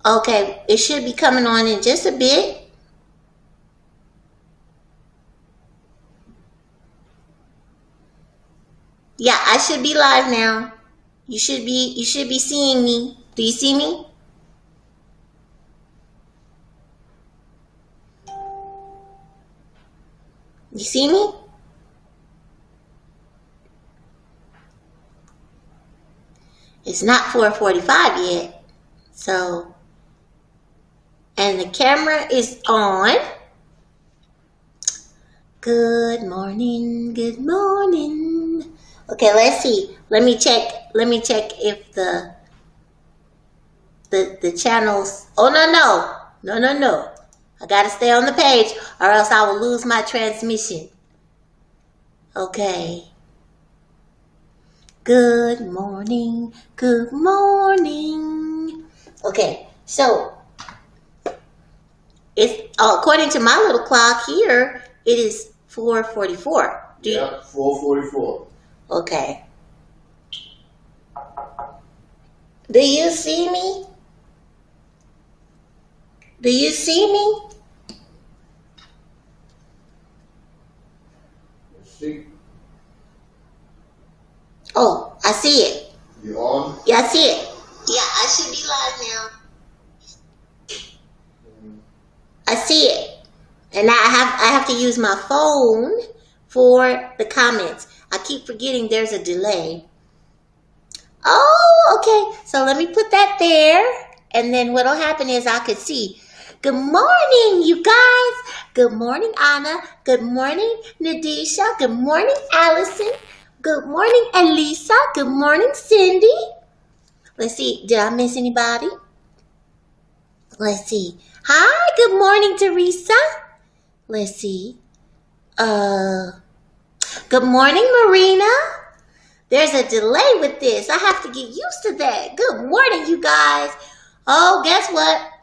Okay, it should be coming on in just a bit. Yeah, I should be live now. You should be seeing me. Do you see me? You see me? It's not 4:45 yet. So, and the camera is on. Good morning. Good morning. Okay, let's see. Let me check. Let me check if the channels. Oh no. I gotta stay on the page, or else I will lose my transmission. Okay. Good morning. Good morning. Okay, so it's according to my little clock here. It is 4:44. Yeah, 4:44. Okay. Do you see me? Do you see me? Let's see. Oh, I see it. You on? Yeah, I see it. Yeah, I should be live now. I see it. And I have to use my phone for the comments. I keep forgetting there's a delay. Oh, okay. So let me put that there. And then what'll happen is I could see. Good morning, you guys. Good morning, Anna. Good morning, Nadisha. Good morning, Allison. Good morning, Elisa. Good morning, Cindy. Let's see. Did I miss anybody? Let's see. Hi, good morning, Teresa. Let's see. Good morning, Marina. There's a delay with this. I have to get used to that. Good morning, you guys. Oh, guess what?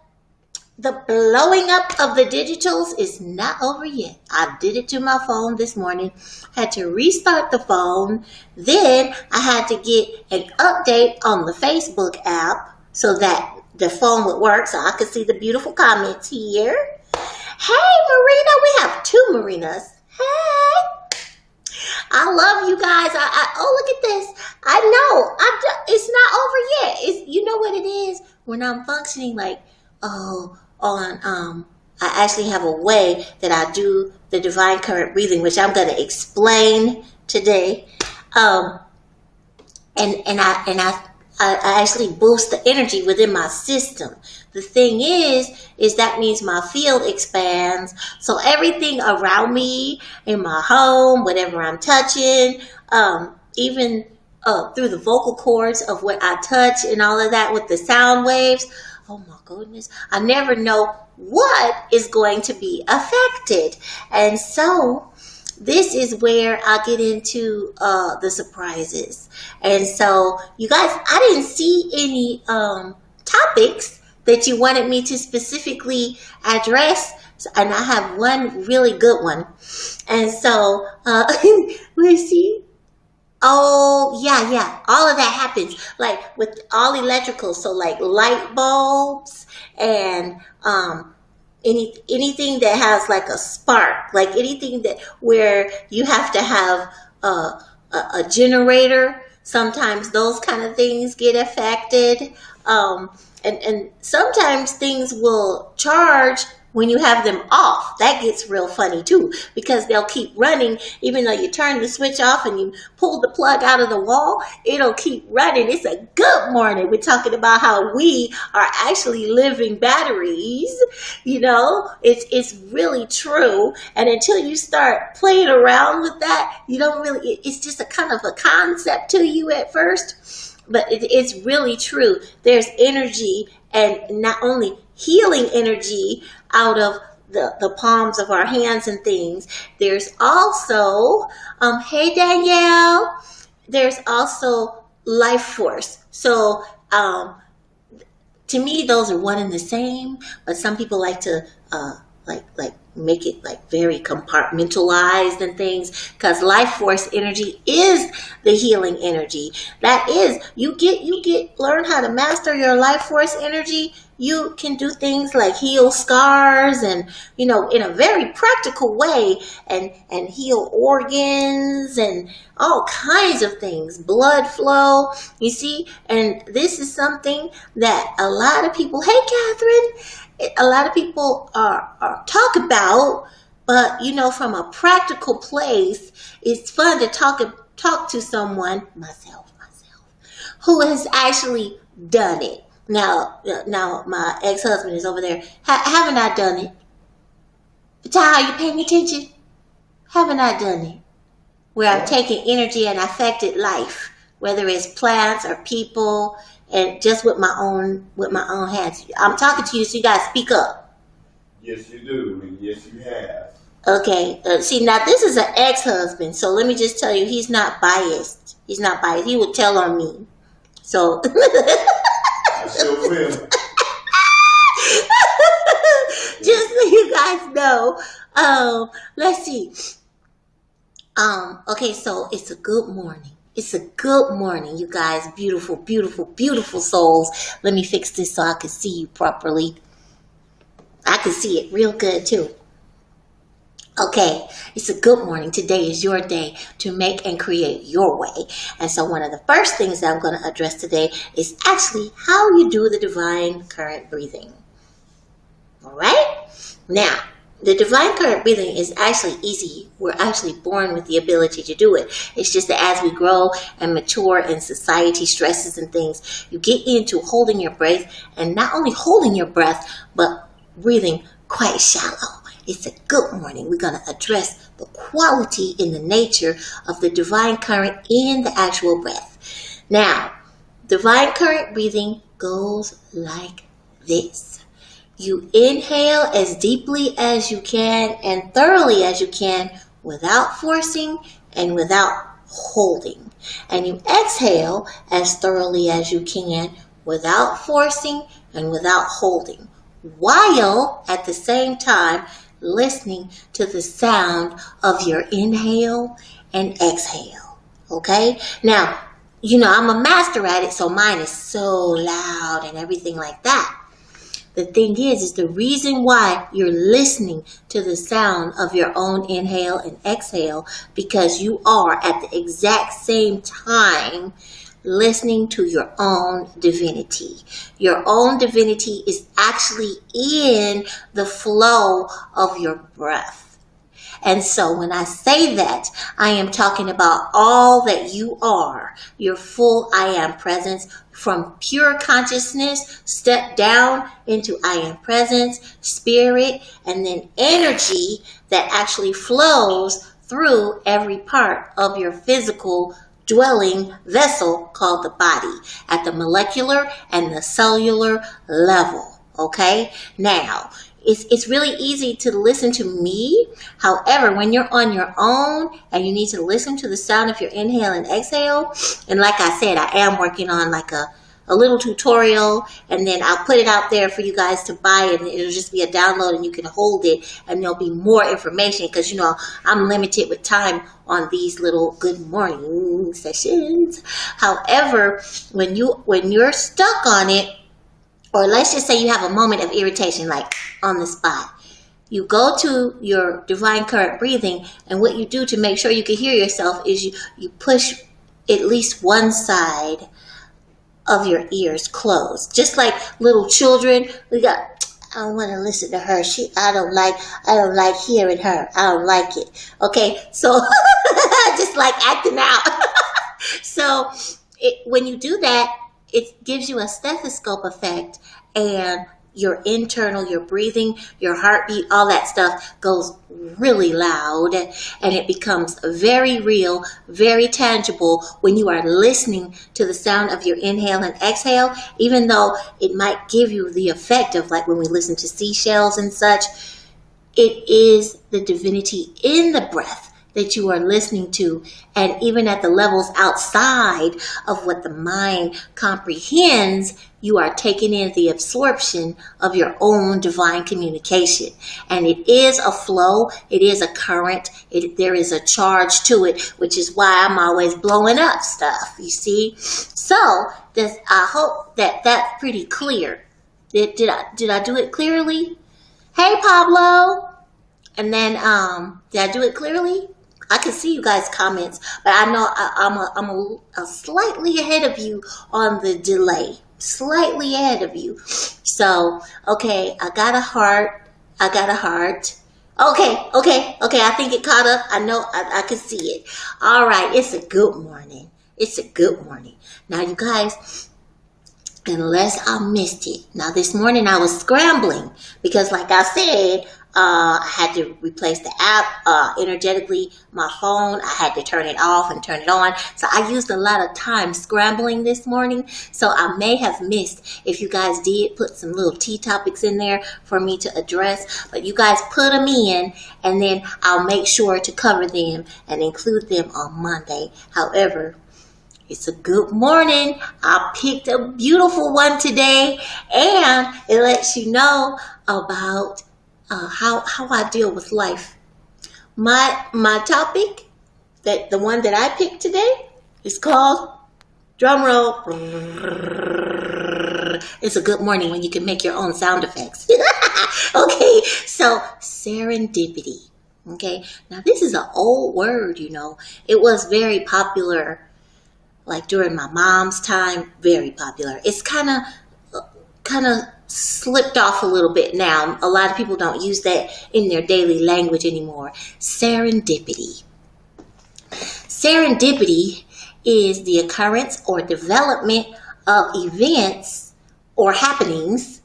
The blowing up of the digitals is not over yet. I did it to my phone this morning. Had to restart the phone. Then I had to get an update on the Facebook app so that the phone would work so I could see the beautiful comments here. Hey, Marina. We have two Marinas. Hey. I love you guys. Oh, look at this. I know. It's not over yet. You know what it is? When I'm functioning like, I actually have a way that I do the divine current breathing, which I'm going to explain today. I actually boost the energy within my system. The thing is that means my field expands. So everything around me in my home, whatever I'm touching, even through the vocal cords of what I touch and all of that with the sound waves. Oh my goodness. I never know what is going to be affected. And so this is where I get into the surprises. And so you guys, I didn't see any topics that you wanted me to specifically address. And I have one really good one. And so let's see. Oh, yeah. All of that happens like with all electrical. So like light bulbs and anything that has like a spark, like anything that where you have to have a generator. Sometimes those kind of things get affected. And sometimes things will charge when you have them off. That gets real funny too, because they'll keep running even though you turn the switch off and you pull the plug out of the wall. It'll keep running. It's a good morning. We're talking about how we are actually living batteries. You know, it's really true. And until you start playing around with that, you don't really, it's just a kind of a concept to you at first, but it's really true. There's energy, and not only healing energy out of the palms of our hands and things. There's also, hey Danielle, there's also life force. So to me, those are one and the same, but some people like to like make it like very compartmentalized and things, because life force energy is the healing energy. That is, you get learn how to master your life force energy. You can do things like heal scars and, in a very practical way, and heal organs and all kinds of things, blood flow, you see. And this is something that a lot of people, hey Catherine, a lot of people are talk about, but from a practical place, it's fun to talk to someone, myself, who has actually done it. Now my ex-husband is over there. Haven't I done it? Ty, are you paying attention? Haven't I done it? Where I've taken energy and affected life, whether it's plants or people, and just with my own hands. I'm talking to you, so you gotta speak up. Yes, you do, and yes, you have. Okay. See, now this is an ex-husband, so let me just tell you, he's not biased. He's not biased. He would tell on me. So. I sure will. Just so you guys know. Let's see. Okay, so it's a good morning. It's a good morning, you guys. Beautiful, beautiful, beautiful souls. Let me fix this so I can see you properly. I can see it real good too. Okay, it's a good morning. Today is your day to make and create your way. And so one of the first things that I'm going to address today is actually how you do the divine current breathing. All right? Now, the divine current breathing is actually easy. We're actually born with the ability to do it. It's just that as we grow and mature in society, stresses and things, you get into holding your breath, and not only holding your breath, but breathing quite shallow. It's a good morning. We're going to address the quality in the nature of the divine current in the actual breath. Now, divine current breathing goes like this. You inhale as deeply as you can and thoroughly as you can without forcing and without holding. And you exhale as thoroughly as you can without forcing and without holding, while at the same time listening to the sound of your inhale and exhale. Okay? Now, I'm a master at it, so mine is so loud and everything like that. The thing is the reason why you're listening to the sound of your own inhale and exhale, because you are at the exact same time listening to your own divinity. Your own divinity is actually in the flow of your breath. And so when I say that, I am talking about all that you are, your full I am presence, from pure consciousness, step down into I am presence, spirit, and then energy that actually flows through every part of your physical dwelling vessel called the body at the molecular and the cellular level. Okay? Now, it's really easy to listen to me. However, when you're on your own and you need to listen to the sound of your inhale and exhale, and like I said, I am working on like a little tutorial, and then I'll put it out there for you guys to buy, and it'll just be a download and you can hold it, and there'll be more information because I'm limited with time on these little good morning sessions. However, when you're stuck on it, or let's just say you have a moment of irritation, like on the spot, you go to your divine current breathing, and what you do to make sure you can hear yourself is you push at least one side of your ears closed, just like little children. I don't want to listen to her. I don't like hearing her. I don't like it. Okay, so just like acting out. So when you do that, it gives you a stethoscope effect, and your breathing, your heartbeat, all that stuff goes really loud, and it becomes very real, very tangible when you are listening to the sound of your inhale and exhale, even though it might give you the effect of like when we listen to seashells and such. It is the divinity in the breath that you are listening to, and even at the levels outside of what the mind comprehends, you are taking in the absorption of your own divine communication. And it is a flow, it is a current, there is a charge to it, which is why I'm always blowing up stuff, you see. So I hope that that's pretty clear. Did I do it clearly? Hey, Pablo. And then, did I do it clearly? I can see you guys' comments, but I know I'm a slightly ahead of you on the delay. Slightly ahead of you. So, okay, I got a heart. Okay. I think it caught up. I know I can see it. All right, it's a good morning. Now, you guys, unless I missed it. Now, this morning I was scrambling because, like I said, I had to replace the app energetically. My phone, I had to turn it off and turn it on. So I used a lot of time scrambling this morning. So I may have missed if you guys did put some little tea topics in there for me to address. But you guys put them in, and then I'll make sure to cover them and include them on Monday. However, it's a good morning. I picked a beautiful one today, and it lets you know about how I deal with life. My topic, the one that I picked today, is called, drum roll. It's a good morning when you can make your own sound effects. Okay, so serendipity. Okay, now this is an old word, you know. It was very popular like during my mom's time, very popular. It's kind of slipped off a little bit now. A lot of people don't use that in their daily language anymore. Serendipity. Serendipity is the occurrence or development of events or happenings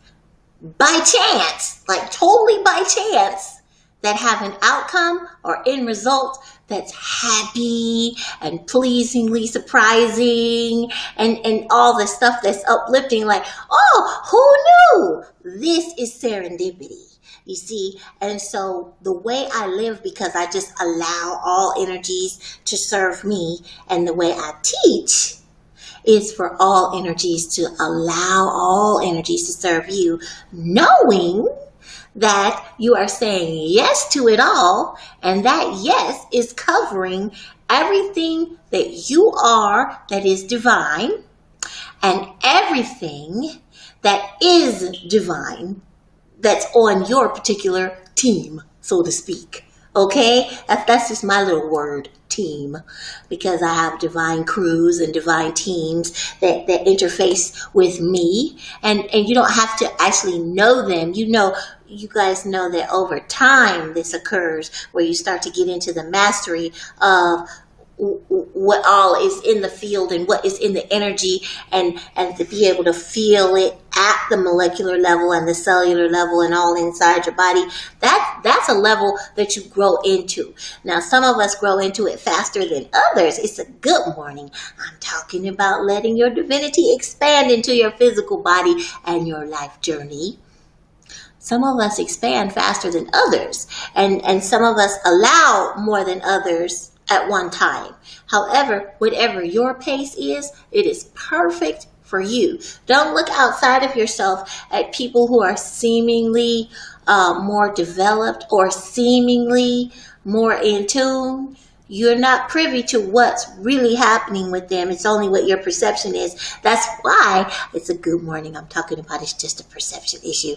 by chance, like totally by chance, that have an outcome or end result that's happy and pleasingly surprising and all the stuff that's uplifting, like, oh, who knew? This is serendipity, you see. And so the way I live, because I just allow all energies to serve me, and the way I teach is for all energies to allow all energies to serve you, knowing that you are saying yes to it all, and that yes is covering everything that you are that is divine, and everything that is divine that's on your particular team, so to speak. Okay? That's just my little word, team, because I have divine crews and divine teams that interface with me, and you don't have to actually know them. You guys know that over time this occurs, where you start to get into the mastery of what all is in the field and what is in the energy, and to be able to feel it at the molecular level and the cellular level and all inside your body. That's a level that you grow into. Now, some of us grow into it faster than others. It's a good morning. I'm talking about letting your divinity expand into your physical body and your life journey. Some of us expand faster than others, and some of us allow more than others at one time. However, whatever your pace is, it is perfect for you. Don't look outside of yourself at people who are seemingly more developed or seemingly more in tune. You're not privy to what's really happening with them. It's only what your perception is. That's why it's a good morning. I'm talking about it's just a perception issue.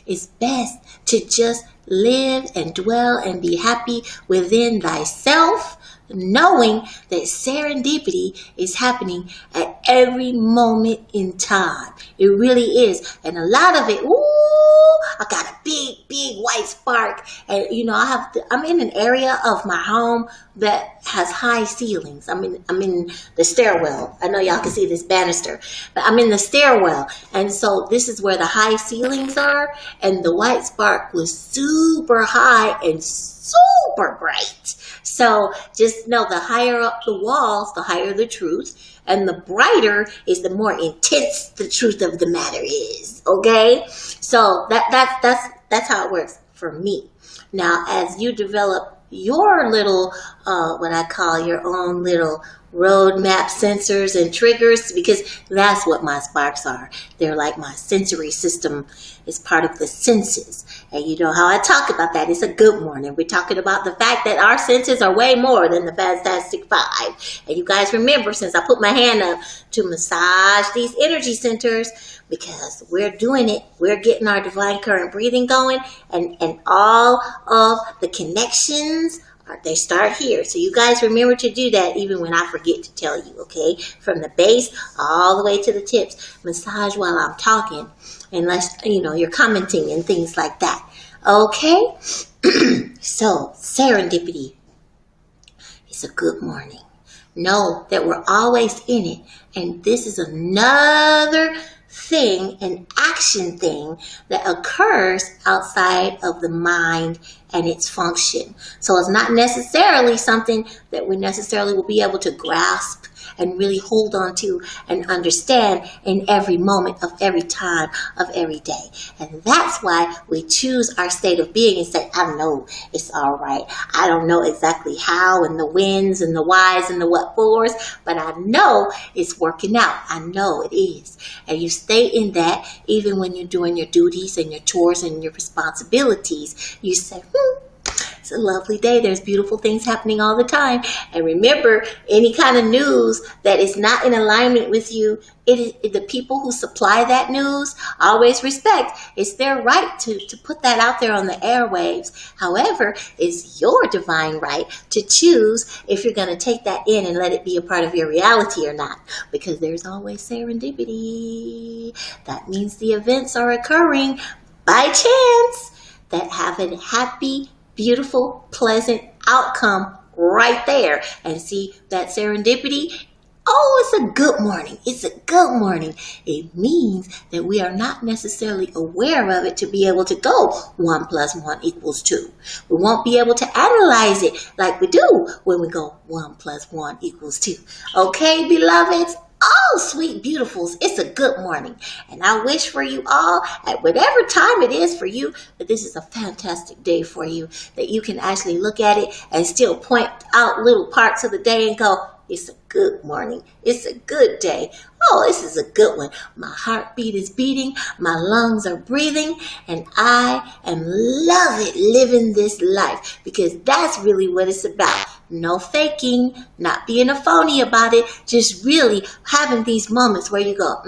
It's best to just live and dwell and be happy within thyself, knowing that serendipity is happening at every moment in time. It really is. And a lot of it, I got a big white spark. And I'm in an area of my home that has high ceilings. I'm in the stairwell. I know y'all can see this banister, but I'm in the stairwell. And so this is where the high ceilings are. And the white spark was super high and super bright. So just know, the higher up the walls, the higher the truth, and the brighter is the more intense the truth of the matter is. Okay, so that's how it works for me. Now, as you develop your little, what I call your own little roadmap sensors and triggers, because that's what my sparks are. They're like my sensory system is part of the senses. And you know how I talk about that. It's a good morning. We're talking about the fact that our senses are way more than the Fantastic Five. And you guys remember, since I put my hand up to massage these energy centers, because we're doing it, we're getting our divine current breathing going, and all of the connections, they start here. So you guys remember to do that even when I forget to tell you, okay? From the base all the way to the tips. Massage while I'm talking, unless, you're commenting and things like that. Okay? So, serendipity is a good morning. Know that we're always in it. And this is another thing, an action thing that occurs outside of the mind and its function. So it's not necessarily something that we necessarily will be able to grasp and really hold on to and understand in every moment of every time of every day. And that's why we choose our state of being and say, I know it's all right. I don't know exactly how and the whens and the whys and the what fors, but I know it's working out. I know it is. And you stay in that even when you're doing your duties and your chores and your responsibilities. You say, it's a lovely day. There's beautiful things happening all the time. And remember, any kind of news that is not in alignment with you, the people who supply that news, always respect. It's their right to put that out there on the airwaves. However, it's your divine right to choose if you're going to take that in and let it be a part of your reality or not. Because there's always serendipity. That means the events are occurring by chance that have a happy, beautiful, pleasant outcome right there. And see that serendipity? Oh, it's a good morning. It's a good morning. It means that we are not necessarily aware of it to be able to go 1 + 1 = 2. We won't be able to analyze it like we do when we go 1 + 1 = 2. Okay, beloveds? Oh, sweet beautifuls, it's a good morning. And I wish for you all, at whatever time it is for you, that this is a fantastic day for you, that you can actually look at it and still point out little parts of the day and go, it's a good morning. It's a good day. Oh, this is a good one. My heartbeat is beating. My lungs are breathing. And I am loving living this life, because that's really what it's about. No faking, not being a phony about it. Just really having these moments where you go,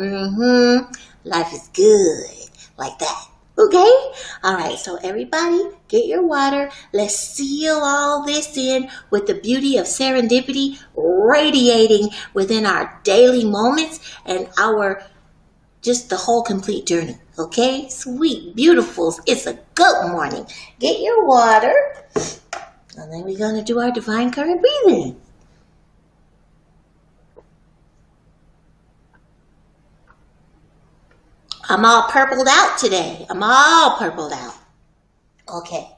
life is good. Like that. Okay? All right, so everybody, get your water. Let's seal all this in with the beauty of serendipity radiating within our daily moments and just the whole complete journey. Okay? Sweet, beautifuls, it's a good morning. Get your water, and then we're going to do our divine current breathing. I'm all purpled out today. I'm all purpled out. Okay.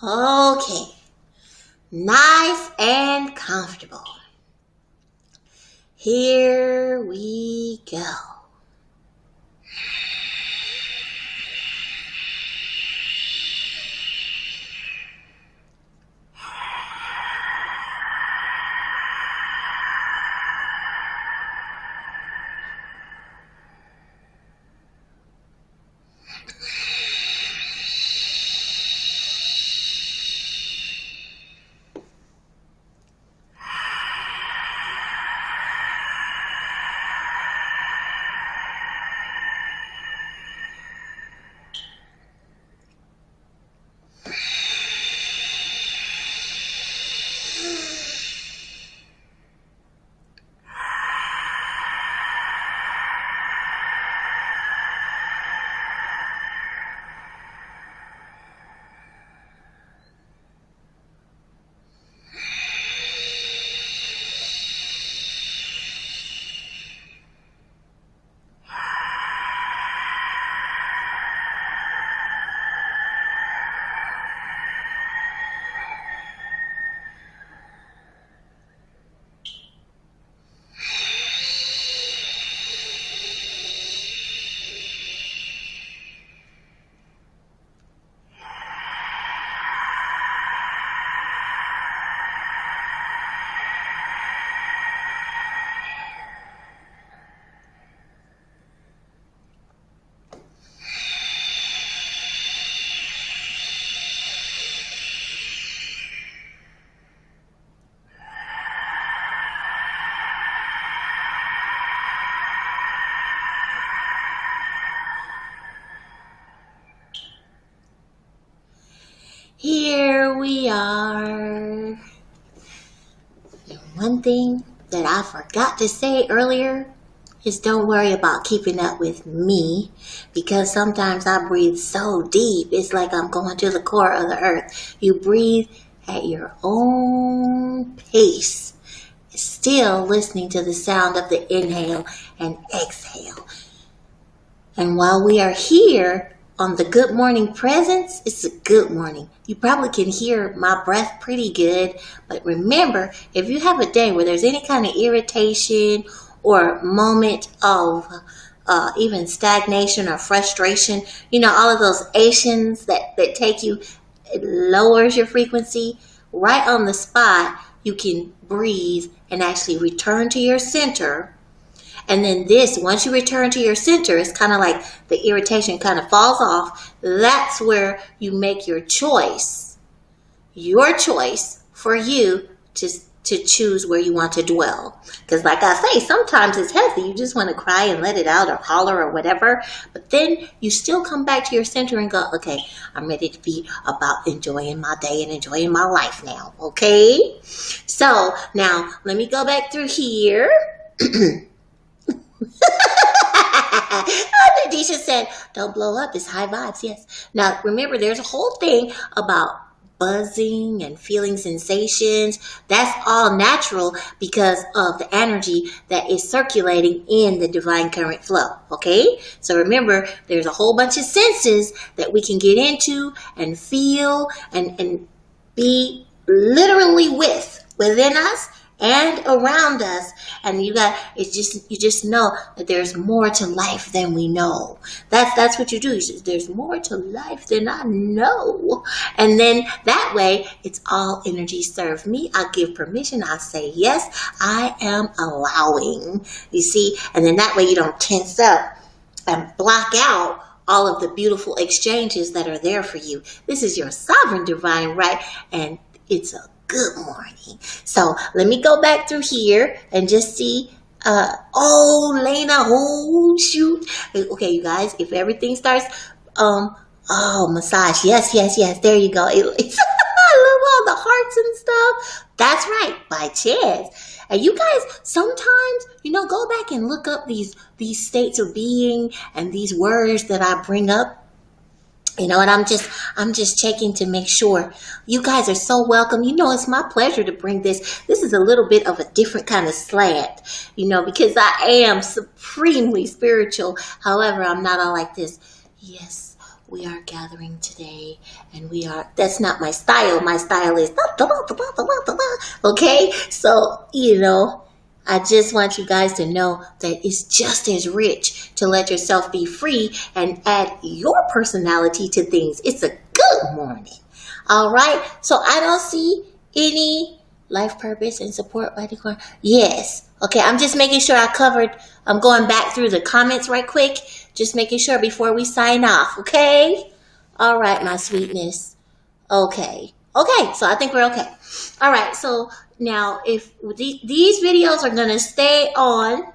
Okay. Nice and comfortable. Here we go. we are. And one thing that I forgot to say earlier is don't worry about keeping up with me, because sometimes I breathe so deep, it's like I'm going to the core of the earth. You breathe at your own pace, still listening to the sound of the inhale and exhale. And while we are here on the Good Morning Presence, it's a good morning. You probably can hear my breath pretty good. But remember, if you have a day where there's any kind of irritation or moment of even stagnation or frustration, all of those Asians that take you, it lowers your frequency. Right on the spot, you can breathe and actually return to your center. And then once you return to your center, it's kind of like the irritation kind of falls off. That's where you make your choice for you to choose where you want to dwell. Because like I say, sometimes it's healthy. You just want to cry and let it out or holler or whatever. But then you still come back to your center and go, okay, I'm ready to be about enjoying my day and enjoying my life now. Okay? So now let me go back through here. Nadisha said, don't blow up. It's high vibes. Yes. Now, remember, there's a whole thing about buzzing and feeling sensations. That's all natural because of the energy that is circulating in the divine current flow. Okay? So remember, there's a whole bunch of senses that we can get into and feel and be literally within us and around us. And you just know that there's more to life than we know. That's what you do. There's more to life than I know. And then that way, it's all energy serve me. I give permission. I say, yes, I am allowing. You see? And then that way you don't tense up and block out all of the beautiful exchanges that are there for you. This is your sovereign divine right. And it's a good morning. So let me go back through here and just see. Lena, oh shoot. Okay, you guys, if everything starts, massage. Yes. There you go. I love all the hearts and stuff. That's right, by chance. And you guys, sometimes, go back and look up these states of being and these words that I bring up. And I'm just checking to make sure. You guys are so welcome. It's my pleasure to bring this. This is a little bit of a different kind of slant, because I am supremely spiritual. However, I'm not all like this. Yes, we are gathering today and that's not my style. My style is, okay? So, I just want you guys to know that it's just as rich to let yourself be free and add your personality to things. It's a good morning. All right. So I don't see any life purpose and support by the corner. Yes. Okay. I'm just making sure I'm going back through the comments right quick. Just making sure before we sign off. Okay. All right, my sweetness. Okay. So I think we're okay. All right. So now, if these videos are going to stay on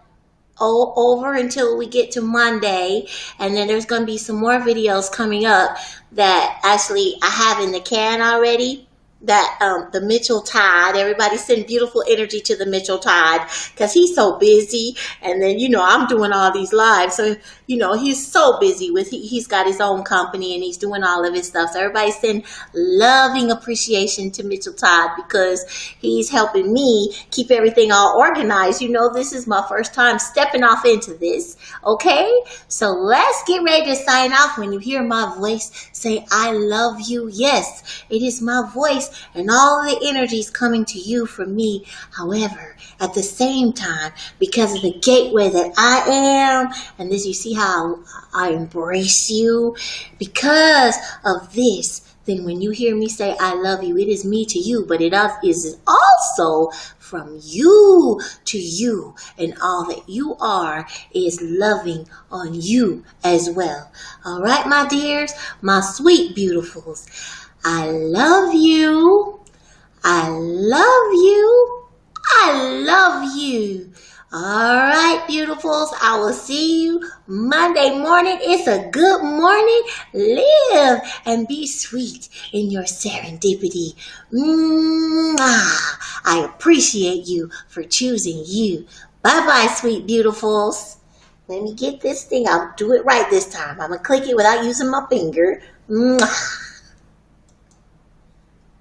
over until we get to Monday, and then there's going to be some more videos coming up that actually I have in the can already. That the Mitchell Tide, everybody send beautiful energy to the Mitchell Tide because he's so busy. And then, I'm doing all these lives. So, he's so busy he's got his own company and he's doing all of his stuff. So everybody send loving appreciation to Mitchell Tide because he's helping me keep everything all organized. This is my first time stepping off into this. Okay. So let's get ready to sign off. When you hear my voice, say, I love you. Yes, it is my voice. And all the energy is coming to you from me. However, at the same time, because of the gateway that I am, and this, you see how I embrace you, because of this, then when you hear me say, I love you, it is me to you, but it is also from you to you. And all that you are is loving on you as well. All right, my dears, my sweet beautifuls. I love you. I love you. I love you. All right, beautifuls. I will see you Monday morning. It's a good morning. Live and be sweet in your serendipity. Mwah. I appreciate you for choosing you. Bye-bye, sweet beautifuls. Let me get this thing. I'll do it right this time. I'm going to click it without using my finger. Mwah.